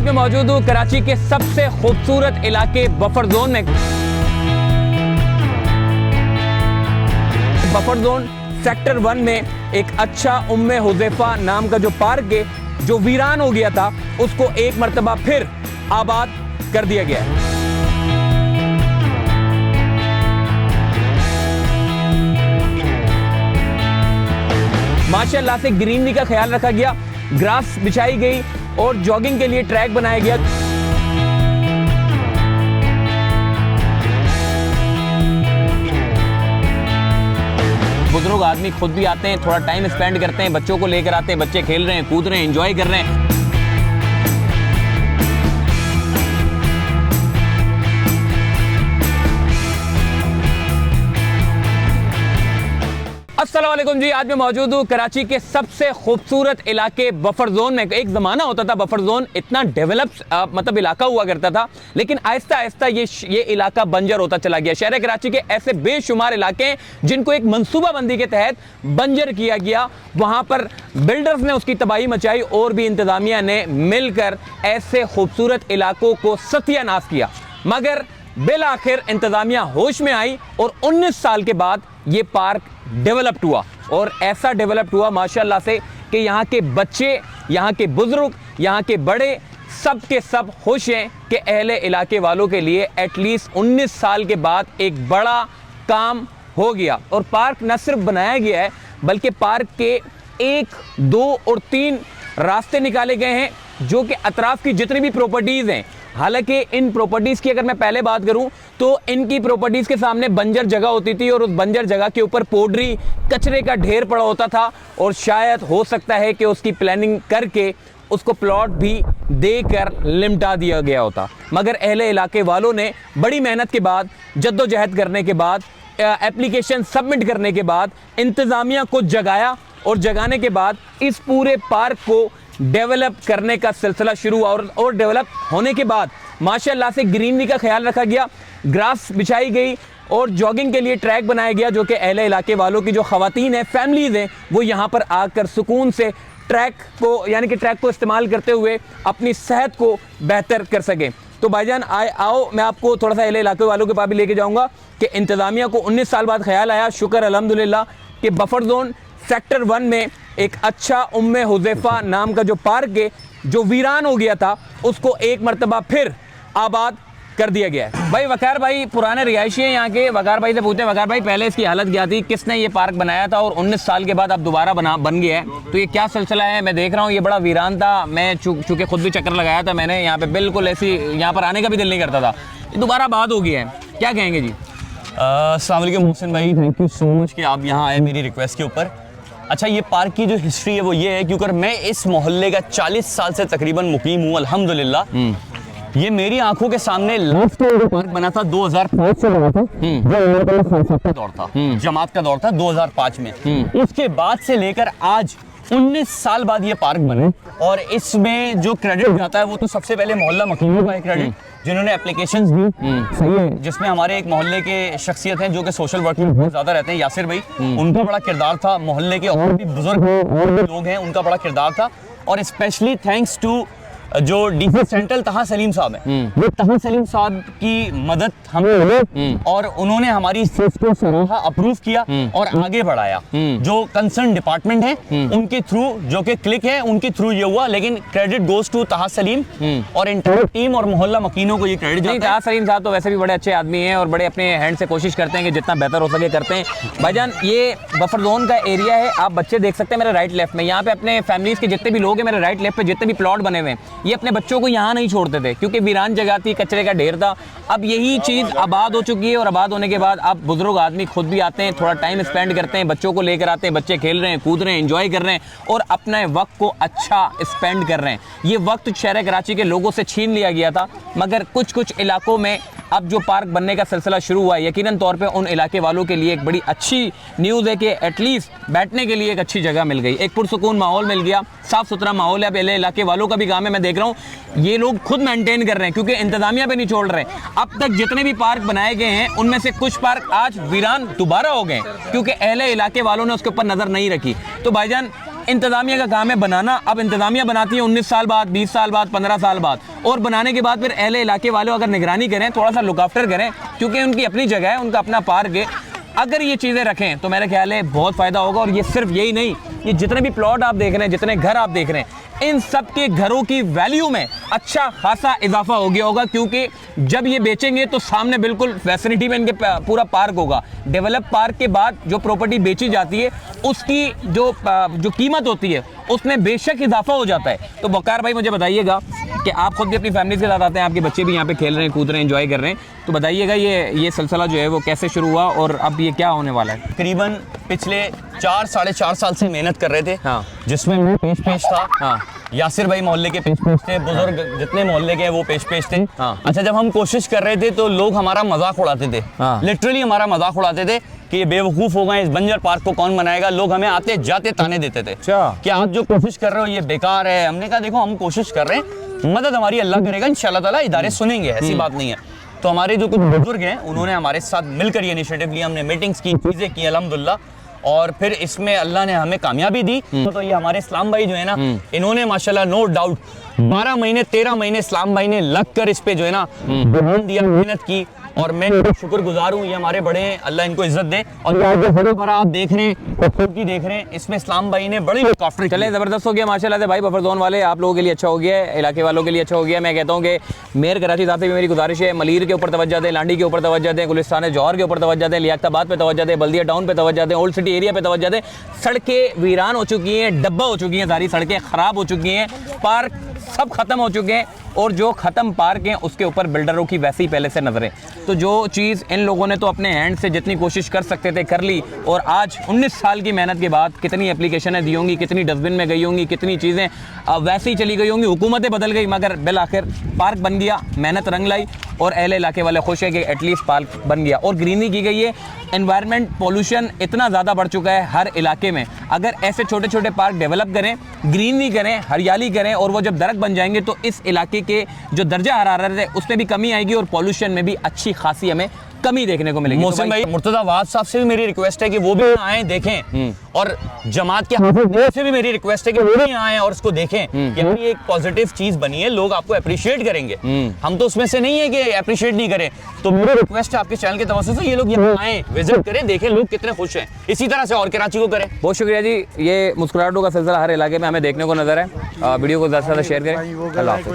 आज मैं मौजूद हूँ कराची के सबसे खूबसूरत इलाके बफर जोन में। बफर जोन सेक्टर 1 में एक अच्छा उम्मे हुज़ैफा नाम का जो पार्क है जो वीरान हो गया था उसको एक मर्तबा फिर आबाद कर दिया गया है। माशाअल्लाह से ग्रीनरी का ख्याल रखा गया, ग्रास बिछाई गई और जॉगिंग के लिए ट्रैक बनाया गया। बुजुर्ग आदमी खुद भी आते हैं, थोड़ा टाइम स्पेंड करते हैं, बच्चों को लेकर आते हैं, बच्चे खेल रहे हैं, कूद रहे हैं, एंजॉय कर रहे हैं। अस्सलाम वालेकुम जी, आज मैं मौजूद हूँ कराची के सबसे खूबसूरत इलाके बफर जोन में। एक ज़माना होता था बफर जोन इतना डेवलप मतलब इलाका हुआ करता था, लेकिन आहिस्ता आहिस्ता ये इलाका बंजर होता चला गया। शहर कराची के ऐसे बेशुमार इलाके हैं जिनको एक मंसूबाबंदी के तहत बंजर किया गया। वहाँ पर बिल्डर्स ने उसकी तबाही मचाई और भी इंतज़ामिया ने मिलकर ऐसे खूबसूरत इलाकों को सत्यानाश किया, मगर बिल आखिर इंतज़ामिया होश में आई और 19 साल के बाद ये पार्क डेवलप्ड हुआ। और ऐसा डेवलप्ड हुआ माशाअल्लाह से कि यहाँ के बच्चे, यहाँ के बुजुर्ग, यहाँ के बड़े सब के सब खुश हैं कि अहले इलाके वालों के लिए एटलीस्ट 19 साल के बाद एक बड़ा काम हो गया। और पार्क न सिर्फ बनाया गया है बल्कि पार्क के 1, 2 और 3 रास्ते निकाले गए हैं जो कि अतराफ़ की जितनी भी प्रॉपर्टीज़ हैं। हालांकि इन प्रॉपर्टीज़ की अगर मैं पहले बात करूं तो इनकी प्रॉपर्टीज़ के सामने बंजर जगह होती थी और उस बंजर जगह के ऊपर पोडरी कचरे का ढेर पड़ा होता था और शायद हो सकता है कि उसकी प्लानिंग करके उसको प्लॉट भी देकर लिमटा दिया गया होता। मगर अहले इलाके वालों ने बड़ी मेहनत के बाद, जद्दोजहद करने के बाद, एप्लीकेशन सबमिट करने के बाद इंतज़ामिया को जगाया और जगाने के बाद इस पूरे पार्क को डेवलप करने का सिलसिला शुरू हुआ। और डेवलप होने के बाद माशाअल्लाह से ग्रीनरी का ख्याल रखा गया, ग्रास बिछाई गई और जॉगिंग के लिए ट्रैक बनाया गया जो कि अहले इलाके वालों की जो ख़वातीन हैं, फैमिलीज़ हैं, वो यहाँ पर आकर सुकून से ट्रैक को इस्तेमाल करते हुए अपनी सेहत को बेहतर कर सकें। तो भाईजान आओ मैं आपको थोड़ा सा अहले इलाके वालों के पास भी लेके जाऊँगा कि इंतज़ामिया को 19 साल बाद ख्याल आया, शुक्र अल्हम्दुलिल्लाह, कि बफर जोन सेक्टर 1 में एक अच्छा उम्मे हुज़ैफा नाम का जो पार्क है जो वीरान हो गया था उसको एक मर्तबा फिर आबाद कर दिया गया है। भाई वकार भाई पुराने रिहायशी हैं यहाँ के, वकार भाई से पूछते हैं, वकार भाई पहले इसकी हालत क्या थी, किसने ये पार्क बनाया था और 19 साल के बाद अब दोबारा बन गया है, तो ये क्या सिलसिला है? मैं देख रहा हूँ ये बड़ा वीरान था, मैं चूँकि खुद भी चक्कर लगाया था मैंने यहाँ पे, बिल्कुल ऐसी यहाँ पर आने का भी दिल नहीं करता था, ये दोबारा आबाद हो गया है, क्या कहेंगे जी? अस्सलाम वालेकुम मोहसिन भाई, थैंक यू सो मच कि आप यहाँ आए मेरी रिक्वेस्ट के ऊपर। अच्छा, ये पार्क की जो हिस्ट्री है वो ये है क्योंकि मैं इस मोहल्ले का 40 साल से तकरीबन मुकीम हूँ अल्हम्दुलिल्लाह। ये मेरी आंखों के सामने लास्ट टाइम जो पार्क बना था 2005 से बना था, जो खालसा का दौर था, जमात का दौर था 2005 में। उसके बाद से लेकर आज 19 साल बाद ये पार्क बने और इसमें जो क्रेडिट जाता है वो तो सबसे पहले मोहल्ला मकीनों का है क्रेडिट, जिन्होंने एप्लीकेशंस दी, सही है, जिसमें हमारे एक मोहल्ले के शख्सियत हैं जो कि सोशल वर्क में बहुत ज़्यादा रहते हैं, यासिर भाई, उनका बड़ा किरदार था। मोहल्ले के और भी बुजुर्ग हैं और भी लोग हैं, उनका बड़ा किरदार था। और स्पेशली थैंक्स टू जो डीसी सेंट्रल तहा सलीम साहब हैं, वो तहा सलीम साहब की मदद हमें मिली और उन्होंने हमारी सोच को सराहा, अप्रूव किया और आगे बढ़ाया। जो कंसर्न डिपार्टमेंट है उनके थ्रू, जो कि क्लिक है, उनके थ्रू ये हुआ, लेकिन क्रेडिट गोज टू तहा सलीम और इंटायर टीम और मोहल्ला मकीनों को ये क्रेडिट जाता है। तहा सलीम साहब तो वैसे भी बड़े अच्छे आदमी हैं और बड़े अपने हैंड से कोशिश करते हैं कि जितना बेहतर हो सके करते हैं। भाईजान ये बफर जोन का एरिया है, आप बच्चे देख सकते हैं मेरे राइट लेफ्ट में, यहाँ पे अपने फैमिलीज के जितने भी लोग हैं मेरे राइट लेफ्ट पे जितने भी प्लॉट बने हुए हैं, ये अपने बच्चों को यहाँ नहीं छोड़ते थे क्योंकि वीरान जगह थी, कचरे का ढेर था। अब यही चीज़ आबाद हो चुकी है और आबाद होने के बाद अब बुजुर्ग आदमी खुद भी आते हैं, थोड़ा टाइम स्पेंड करते हैं, बच्चों को लेकर आते हैं, बच्चे खेल रहे हैं, कूद रहे हैं, एंजॉय कर रहे हैं और अपने वक्त को अच्छा स्पेंड कर रहे हैं। ये वक्त शहर कराची के लोगों से छीन लिया गया था, मगर कुछ इलाकों में अब जो पार्क बनने का सिलसिला शुरू हुआ है, यकीनन तौर पे उन इलाके वालों के लिए एक बड़ी अच्छी न्यूज़ है कि एटलीस्ट बैठने के लिए एक अच्छी जगह मिल गई, एक पुरसुकून माहौल मिल गया, साफ़ सुथरा माहौल है। अब इलाके वालों का भी काम है, मैं देख रहा हूँ ये लोग खुद मेंटेन कर रहे हैं क्योंकि इंतज़ामिया पे नहीं छोड़ रहे। अब तक जितने भी पार्क बनाए गए हैं उनमें से कुछ पार्क आज वीरान दोबारा हो गए क्योंकि अहले इलाके वालों ने उसके ऊपर नज़र नहीं रखी। तो भाईजान इंतजामिया का काम है बनाना। अब इंतजामिया बनाती है 19 साल बाद, 20 साल बाद, 15 साल बाद, और बनाने के बाद फिर अहले इलाके वालों अगर निगरानी करें, थोड़ा सा लुक आफ्टर करें, क्योंकि उनकी अपनी जगह है, उनका अपना पार्क है, अगर ये चीज़ें रखें तो मेरा ख्याल है बहुत फ़ायदा होगा। और ये सिर्फ यही नहीं, ये जितने भी प्लॉट आप देख रहे हैं, जितने घर आप देख रहे हैं, इन सब के घरों की वैल्यू में अच्छा खासा इजाफा हो गया होगा, क्योंकि जब ये बेचेंगे तो सामने बिल्कुल फैसिलिटी में इनके पूरा पार्क होगा। डेवलप पार्क के बाद जो प्रॉपर्टी बेची जाती है उसकी जो कीमत होती है उसमें बेशक इजाफा हो जाता है। तो वकार भाई मुझे बताइएगा कि आप खुद भी अपनी फैमिली के साथ आते हैं, आपके बच्चे भी यहाँ पे खेल रहे हैं, कूद रहे हैं, एंजॉय कर रहे हैं, तो बताइएगा ये सिलसिला जो है वो कैसे शुरू हुआ और अब ये क्या होने वाला है? तकरीबन पिछले 4-4.5 साल से मेहनत कर रहे थे, हाँ। जिसमें मैं पेश था, हाँ। यासिर भाई मोहल्ले के पेश थे, बुजुर्ग जितने मोहल्ले के हैं वो पेश थे। हाँ। अच्छा, जब हम कोशिश कर रहे थे तो लोग हमारा मजाक उड़ाते थे, हाँ। लिटरली हमारा मजाक उड़ाते थे कि ये बेवकूफ़ हो गए, इस बंजर पार्क को कौन बनाएगा। लोग हमें आते जाते ताने देते थे कि आप जो कोशिश कर रहे हो ये बेकार है। हमने कहा देखो, हम कोशिश कर रहे हैं, मदद हमारी अल्लाह करेगा, इंशाल्लाह ताला इदारे सुनेंगे, ऐसी बात नहीं है। तो हमारे जो कुछ बुजुर्ग हैं उन्होंने हमारे साथ मिलकर ये इनिशिएटिव लिया, हमने मीटिंग्स की, चीज़ें की अल्हम्दुलिल्लाह, और फिर इसमें अल्लाह ने हमें कामयाबी दी। तो ये हमारे इस्लाम भाई जो है ना, इन्होंने माशाल्लाह नो डाउट 12 महीने 13 महीने इस्लाम भाई ने लग कर इस पे जो है ना ध्यान दिया, मेहनत की, और मैं शुक्रगुजार हूँ। ये हमारे बड़े हैं, अल्लाह इनको इज्जत दे। और ये जो हरे भरा आप देख रहे हैं, खूबसूरती देख रहे हैं, इसमें इस्लाम भाई ने बड़ी काफी चले ज़बरदस्त हो गया माशाल्लाह से भाई। बफर जोन वाले आप लोगों के लिए अच्छा हो गया है, इलाके वालों के लिए अच्छा हो गया। मैं कहता हूँ कि मेयर कराची साहब से भी मेरी गुजारिश है, मलीर के ऊपर तवज्जो दें, लांडी के ऊपर तवज्जो दें, गुलिस्तान जौहर के ऊपर तवज्जो दें, लियाकताबाद पे तवज्जो दें, बल्दिया टाउन पे तवज्जो दें, ओल्ड सिटी एरिया पे तवज्जो दें। सड़कें वीरान हो चुकी हैं, डब्बा हो चुकी हैं, सारी सड़कें ख़राब हो चुकी हैं, पार्क सब खत्म हो चुके हैं, और जो ख़त्म पार्क हैं उसके ऊपर बिल्डरों की वैसी पहले से नजरें। तो जो चीज़ इन लोगों ने तो अपने हैंड से जितनी कोशिश कर सकते थे कर ली, और आज 19 साल की मेहनत के बाद कितनी एप्लीकेशनें दी होंगी, कितनी डस्टबिन में गई होंगी, कितनी चीज़ें वैसे ही चली गई होंगी, हुकूमतें बदल गई, मगर बिल आखिर पार्क बन गया, मेहनत रंग लाई, और अहले इलाके वाले खुश है कि एटलीस्ट पार्क बन गया और ग्रीनरी की गई है। एनवायरनमेंट पोल्यूशन इतना ज़्यादा बढ़ चुका है हर इलाके में, अगर ऐसे छोटे छोटे पार्क डेवलप करें, ग्रीनरी करें, हरियाली करें, और वो जब दरख्त बन जाएंगे तो इस इलाके के जो दर्जा हरारत है उसमें भी कमी आएगी, और पॉल्यूशन में भी अच्छी खासी हमें कमी देखने को मिलेगी। मोहसिन भाई, मुर्तज़ा वाद साहब से भी मेरी रिक्वेस्ट है कि वो भी आए देखें, और जमात के हाफिज़ से भी मेरी रिक्वेस्ट है कि वो भी आए और इसको देखें कि ये एक पॉजिटिव चीज बनी है, लोग आपको अप्रिशिएट करेंगे। हम तो उसमें से नहीं है कि अप्रिशिएट नहीं करें। तो मेरी रिक्वेस्ट है आपके चैनल के तवज्जो से, ये लोग यहाँ आए, विजिट करें, देखें लोग कितने खुश हैं, इसी तरह से और कराची को करें। बहुत शुक्रिया जी। ये मुस्कुराहटों का सिलसिला हर इलाके में हमें देखने को नजर है। वीडियो को ज़्यादा से ज़्यादा शेयर करें। अल्लाह हाफ़िज़।